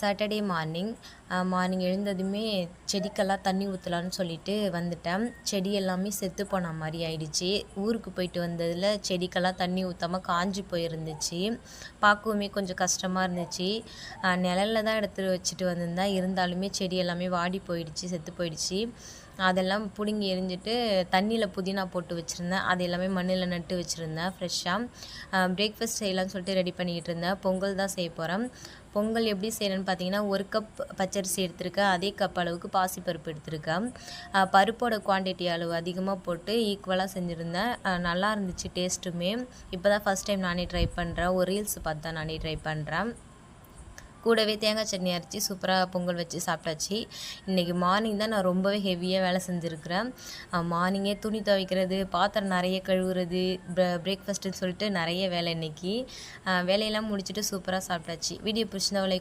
Saturday morning எழுந்ததுமே செடிக்கெல்லாம் தண்ணி ஊற்றலான்னு சொல்லிட்டு வந்துட்டேன். செடி எல்லாமே செத்து போன மாதிரி ஆயிடுச்சு. ஊருக்கு போயிட்டு வந்ததில் செடிக்கெல்லாம் தண்ணி ஊற்றாமல் காஞ்சி போயிருந்துச்சு. பார்க்கவுமே கொஞ்சம் கஷ்டமாக இருந்துச்சு. நிழல்ல தான் எடுத்து வச்சுட்டு வந்திருந்தேன். இருந்தாலுமே செடி எல்லாமே வாடி போயிடுச்சு, செத்து போயிடுச்சு. அதெல்லாம் பிடுங்கி எறிஞ்சிட்டு தண்ணியில் புதினா போட்டு வச்சுருந்தேன். அது எல்லாமே மண்ணில் நட்டு வச்சுருந்தேன் ஃப்ரெஷ்ஷாக. பிரேக்ஃபாஸ்ட் செய்யலான்னு சொல்லிட்டு ரெடி பண்ணிக்கிட்டு இருந்தேன். பொங்கல் தான் செய்ய போகிறேன். பொங்கல் எப்படி செய்கிறேன்னு பார்த்தீங்கன்னா, 1 கப் பச்சரிசி எடுத்திருக்கேன். அதே கப் அளவுக்கு பாசிப்பருப்பு எடுத்திருக்கேன். பருப்போட குவான்டிட்டி அளவு அதிகமாக போட்டு ஈக்குவலாக செஞ்சுருந்தேன். நல்லா இருந்துச்சு டேஸ்ட்டுமே. இப்போ தான் ஃபஸ்ட் டைம் நானே ட்ரை பண்ணுறேன். ஒரு ரீல்ஸ் பார்த்து தான் நானே ட்ரை பண்ணுறேன். கூடவே தேங்காய் சட்னி அரைச்சி சூப்பராக பொங்கல் வச்சு சாப்பிட்டாச்சு. இன்றைக்கி மார்னிங் தான் நான் ரொம்பவே ஹெவியாக வேலை செஞ்சுருக்கிறேன். மார்னிங்கே துணி துவைக்கிறது, பாத்திரம் நிறைய கழுவுறது, பிரேக்ஃபாஸ்ட்டுன்னு சொல்லிட்டு நிறைய வேலை இன்றைக்கி. வேலையெல்லாம் முடிச்சுட்டு சூப்பராக சாப்பிட்டாச்சு. வீடியோ பிடிச்சிருந்தா